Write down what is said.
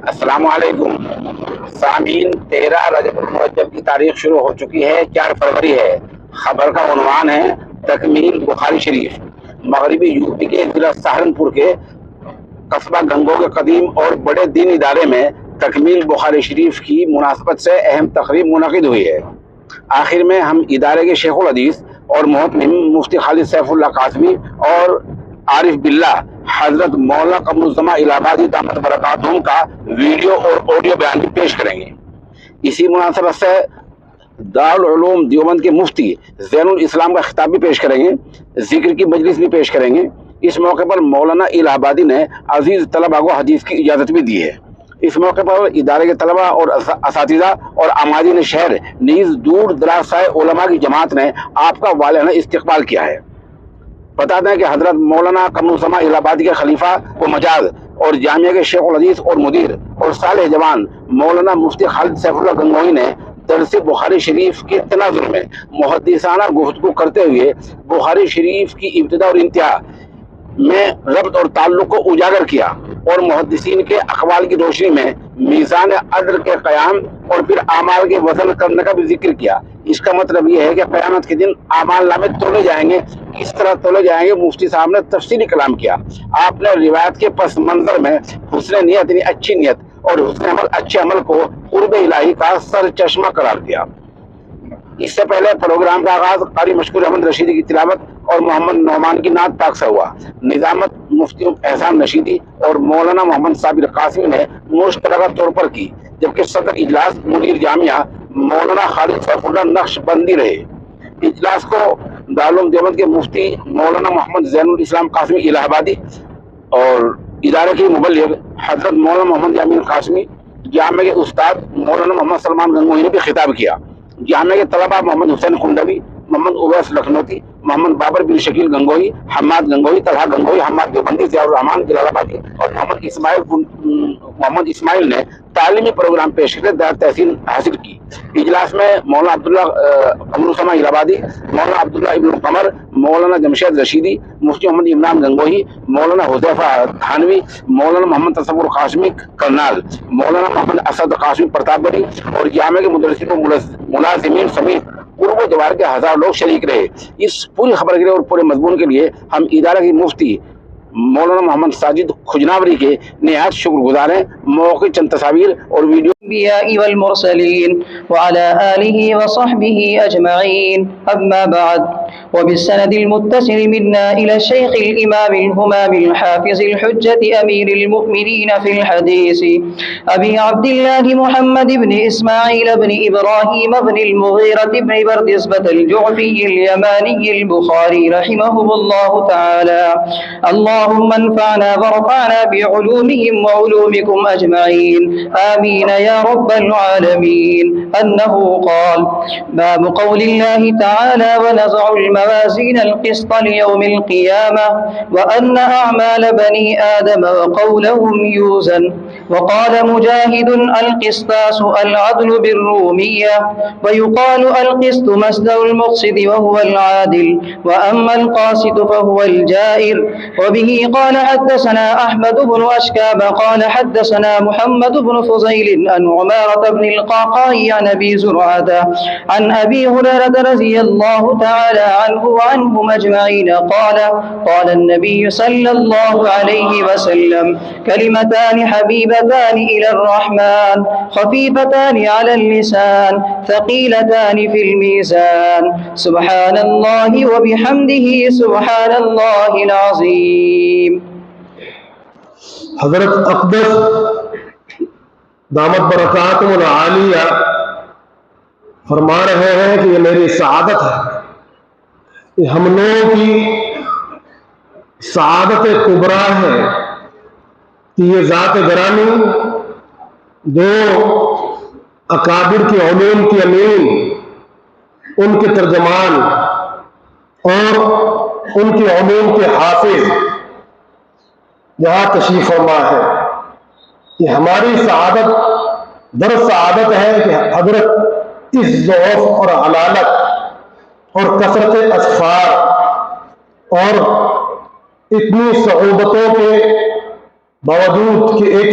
السلام علیکم سامعین، 13 رجب المرجب کی تاریخ شروع ہو چکی ہے، 4 فروری ہے۔ خبر کا عنوان ہے تکمیل بخاری شریف۔ مغربی یو پی کے ضلع سہارنپور کے قصبہ گنگو کے قدیم اور بڑے دین ادارے میں تکمیل بخاری شریف کی مناسبت سے اہم تقریب منعقد ہوئی ہے۔ آخر میں ہم ادارے کے شیخ الحدیث اور محترم مفتی خالد سیف اللہ قاسمی اور عارف باللہ حضرت مولانا قمر الزما الہ آبادی دامت برکاتہم کا ویڈیو اور آڈیو بیان بھی پیش کریں گے۔ اسی مناسبت سے دارالعلوم دیوبند کے مفتی زین الاسلام کا خطاب بھی پیش کریں گے، ذکر کی مجلس بھی پیش کریں گے۔ اس موقع پر مولانا الہ آبادی نے عزیز طلباء کو حدیث کی اجازت بھی دی ہے۔ اس موقع پر ادارے کے طلباء اور اساتذہ اور عمادین شہر نیز دور دراز سے علماء کی جماعت نے آپ کا والہانہ استقبال کیا ہے۔ بتا دیں کہ حضرت مولانا قمر الزما الہ آبادی کے خلیفہ و مجاز اور جامعہ کے شیخ الحدیث اور مدیر اور صالح جوان مولانا مفتی خالد سیف اللہ گنگوہی نے درس بخاری شریف کے تناظر میں محدثانہ گفتگو کرتے ہوئے بخاری شریف کی ابتدا اور انتہا میں ربط اور تعلق کو اجاگر کیا اور محدثین کے اقوال کی روشنی میں میزان عدل کے قیام اور پھر اعمال کے وزن کرنے کا بھی ذکر کیا۔ اس کا مطلب یہ ہے کہ قیامت کے دن اعمال نامے تولے جائیں گے، کس طرح تولے جائیں گے مفتی صاحب نے تفصیلی کلام کیا۔ آپ نے روایت کے پس منظر میں حسن نیت یعنی اچھی نیت اور حسن عمل اچھے عمل کو قرب الہی کا سر چشمہ قرار دیا۔ اس سے پہلے پروگرام کا آغاز قاری مشکور احمد رشیدی کی تلاوت اور محمد نعمان کی نعت پاک سے ہوا۔ نظامت مفتی احسان رشیدی اور مولانا محمد صابر قاسمی نے مشترکہ طور پر کی، جبکہ صدر اجلاس مدیر جامعہ مولانا خالد سیف اللہ نقش بندی رہے۔ اجلاس کو دارالعلوم دیوبند کے مفتی مولانا محمد زین الاسلام قاسمی الہ آبادی اور ادارے کے مبلغ حضرت مولانا محمد یامین قاسمی، جامعہ کے استاد مولانا محمد سلمان گنگوہی نے بھی خطاب کیا۔ جامعہ کے طلباء محمد حسین خندوی، محمد اویس لکھنوتی، محمد بابر بن شکیل گنگوہی، حماد گنگوہی، طلحہ گنگوہی، حماد دیوبندی، ضیاء الرحمان جلال آبادی اور محمد اسماعیل نے تعلیمی پروگرام پیش کر دار تحسین حاصل کی۔ اجلاس میں مولانا عبداللہ قمر الزما الہ آبادی، مولانا عبداللہ ابن قمر، مولانا جمشید رشیدی، مفتی محمد عمران گنگوہی، مولانا حذیفہ تھانوی، مولانا محمد تصور قاسمی کرنال، مولانا محمد اسد قاسمی پرتاپ گڑھی اور جامعہ کے مدرسین و ملازمین سمیت قرب و جوار کے 1000 لوگ شریک رہے۔ اس پوری خبر کے لیے اور پورے مضمون کے لیے ہم ادارہ کی مفتی مولانا محمد ساجد کھجناوری کے نہایت شکر گزار ہیں۔ موقع چند تصاویر اور ویڈیو الانبیاء والمرسلین وعلى آلہ وصحبہ اجمعین، اما بعد، وبالسند المتصل منا الى الشیخ الامام الہمام الحافظ الحجة امیر المؤمنین فی الحدیث ابی عبد اللہ محمد بن اسماعیل بن ابراہیم بن المغیرة بن بردزبة الجعفی الیمانی البخاری رحمہ اللہ تعالی۔ اللهم انفعنا وارفعنا بعلومهم وعلومكم أجمعين آمين يا رب العالمين۔ أنه قال: باب قول الله تعالى ونضع الموازين القسط ليوم القيامة وأن أعمال بني آدم وقولهم يوزن۔ وقال مجاهد: القسطاس العدل بالرومية، ويقال القسط مصدر المقسط وهو العادل، وأما القاسط فهو الجائر۔ وبه قال حدثنا أحمد بن أشكاب قال حدثنا محمد بن فضيل عن عمارة بن القعقاع عن أبي زرعة عن أبي هريرة رضي الله تعالى عنه وعنهم أجمعين قال: قال النبي صلى الله عليه وسلم: كلمتان حبيبتان إلى الرحمن خفيفتان على اللسان ثقيلتان في الميزان، سبحان الله وبحمده سبحان الله العظيم۔ حضرت اقدس دامت برکاتہم العالیہ فرما رہے ہیں کہ یہ میری سعادت ہے، یہ ہم لوگوں کی سعادت کبریٰ ہے کہ یہ ذات گرامی جو اکابر کے علوم کی امین، ان کے ترجمان اور ان کے علوم کے حافظ یہاں تشریف فرما ہے۔ یہ ہماری سعادت در سعادت ہے کہ حضرت اس ضعف اور حلالت اور کثرت اسفار اور اتنی صعوبتوں کے باوجود کہ ایک